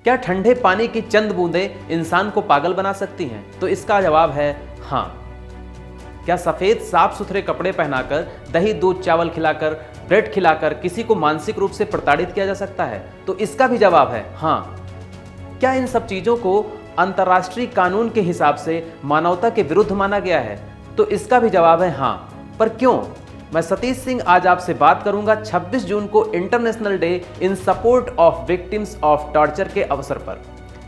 क्या ठंडे पानी की चंद बूंदें इंसान को पागल बना सकती हैं? तो इसका जवाब है हाँ। क्या सफेद साफ सुथरे कपड़े पहनाकर, दही दूध चावल खिलाकर, ब्रेड खिलाकर किसी को मानसिक रूप से प्रताड़ित किया जा सकता है? तो इसका भी जवाब है हाँ। क्या इन सब चीजों को अंतर्राष्ट्रीय कानून के हिसाब से मानवता के विरुद्ध माना गया है? तो इसका भी जवाब है हाँ। पर क्यों? मैं सतीश सिंह आज आपसे बात करूंगा 26 जून को international day in support of victims of torture के अवसर पर।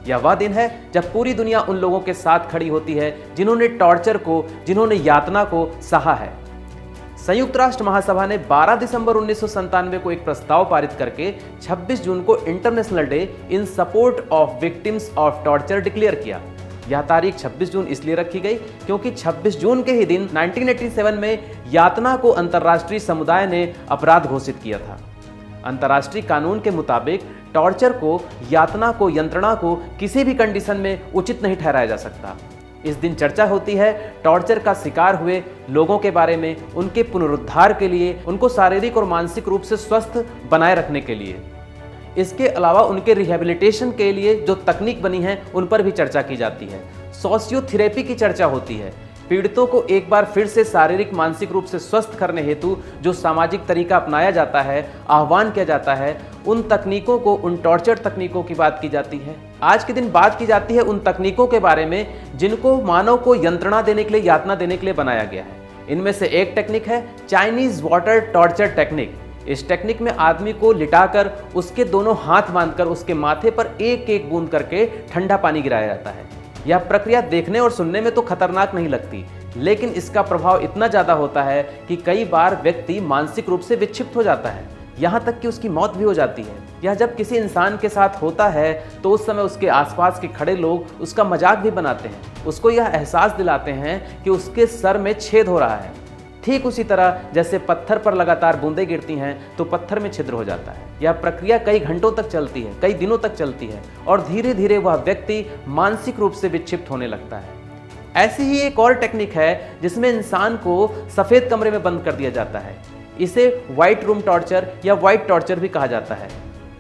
यह वह दिन है जब पूरी दुनिया उन लोगों के साथ खड़ी होती है जिन्होंने टॉर्चर को, जिन्होंने यातना को सहा है। संयुक्त राष्ट्र महासभा ने 12 दिसंबर 1997 को एक प्रस्ताव पारित करके 26 जून को international day in support of victims of torture declare किया। यह तारीख 26 जून इसलिए रखी गई क्योंकि 26 जून के ही दिन 1987 में यातना को अंतर्राष्ट्रीय समुदाय ने अपराध घोषित किया था। अंतर्राष्ट्रीय कानून के मुताबिक टॉर्चर को, यातना को, यंत्रणा को किसी भी कंडीशन में उचित नहीं ठहराया जा सकता। इस दिन चर्चा होती है टॉर्चर का शिकार हुए लोगों के बारे में, उनके पुनरुद्धार के लिए, उनको शारीरिक और मानसिक रूप से स्वस्थ बनाए रखने के लिए। इसके अलावा उनके रिहेबिलिटेशन के लिए जो तकनीक बनी है उन पर भी चर्चा की जाती है। सोशियोथेरेपी की चर्चा होती है। पीड़ितों को एक बार फिर से शारीरिक मानसिक रूप से स्वस्थ करने हेतु जो सामाजिक तरीका अपनाया जाता है, आह्वान किया जाता है, उन तकनीकों को, उन टॉर्चर तकनीकों की बात की जाती है। आज के दिन बात की जाती है उन तकनीकों के बारे में जिनको मानव को यंत्रणा देने के लिए, यातना देने के लिए बनाया गया है। इनमें से एक टेक्निक है चाइनीज वाटर टॉर्चर टेक्निक। इस टेक्निक में आदमी को लिटाकर, उसके दोनों हाथ बांधकर उसके माथे पर एक एक बूंद करके ठंडा पानी गिराया जाता है। यह प्रक्रिया देखने और सुनने में तो खतरनाक नहीं लगती, लेकिन इसका प्रभाव इतना ज्यादा होता है कि कई बार व्यक्ति मानसिक रूप से विक्षिप्त हो जाता है, यहाँ तक कि उसकी मौत भी हो जाती है। यह जब किसी इंसान के साथ होता है तो उस समय उसके आसपास के खड़े लोग उसका मजाक भी बनाते हैं, उसको यह एहसास दिलाते हैं कि उसके सर में छेद हो रहा है। ठीक उसी तरह जैसे पत्थर पर लगातार बूंदें गिरती हैं तो पत्थर में छिद्र हो जाता है। यह प्रक्रिया कई घंटों तक चलती है, कई दिनों तक चलती है और धीरे धीरे वह व्यक्ति मानसिक रूप से विक्षिप्त होने लगता है। ऐसी ही एक और टेक्निक है जिसमें इंसान को सफेद कमरे में बंद कर दिया जाता है। इसे व्हाइट रूम टॉर्चर या व्हाइट टॉर्चर भी कहा जाता है।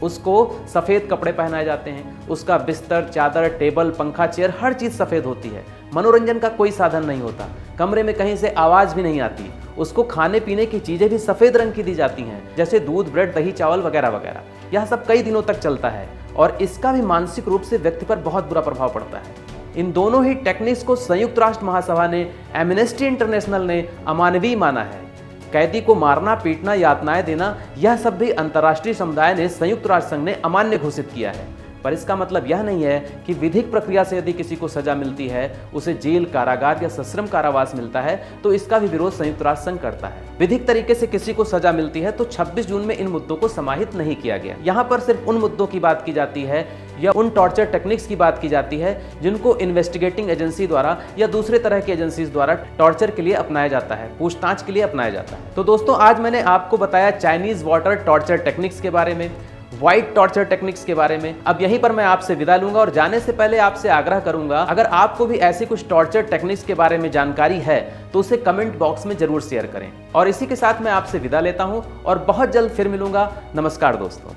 उसको सफ़ेद कपड़े पहनाए जाते हैं, उसका बिस्तर, चादर, टेबल, पंखा, चेयर हर चीज़ सफ़ेद होती है। मनोरंजन का कोई साधन नहीं होता, कमरे में कहीं से आवाज़ भी नहीं आती। उसको खाने पीने की चीज़ें भी सफ़ेद रंग की दी जाती हैं, जैसे दूध, ब्रेड, दही, चावल वगैरह वगैरह। यह सब कई दिनों तक चलता है और इसका भी मानसिक रूप से व्यक्ति पर बहुत बुरा प्रभाव पड़ता है। इन दोनों ही टेक्निक्स को संयुक्त राष्ट्र महासभा ने, एमनेस्टी इंटरनेशनल ने अमानवीय माना है। कैदी को मारना, पीटना, यातनाएं देना, यह सब भी अंतर्राष्ट्रीय समुदाय ने, संयुक्त राष्ट्र संघ ने अमान्य घोषित किया है। पर इसका मतलब यह नहीं है कि विधिक प्रक्रिया से यदि किसी को सजा मिलती है, उसे जेल, कारागार या सश्रम कारावास मिलता है, तो इसका भी विरोध संयुक्त राष्ट्र संघ करता है। विधिक तरीके से किसी को सजा मिलती है तो 26 जून में इन मुद्दों को समाहित नहीं किया गया। यहाँ पर सिर्फ उन मुद्दों की बात की जाती है या उन टॉर्चर टेक्निक्स की बात की जाती है जिनको इन्वेस्टिगेटिंग एजेंसी द्वारा या दूसरे तरह की एजेंसीज द्वारा टॉर्चर के लिए अपनाया जाता है, पूछताछ के लिए अपनाया जाता है। तो दोस्तों, आज मैंने आपको बताया चाइनीज वाटर टॉर्चर टेक्निक्स के बारे में, व्हाइट टॉर्चर टेक्निक्स के बारे में। अब यहीं पर मैं आपसे विदा लूंगा और जाने से पहले आपसे आग्रह करूंगा, अगर आपको भी ऐसी कुछ टॉर्चर टेक्निक्स के बारे में जानकारी है तो उसे कमेंट बॉक्स में जरूर शेयर करें। और इसी के साथ मैं आपसे विदा लेता हूं और बहुत जल्द फिर मिलूंगा। नमस्कार दोस्तों।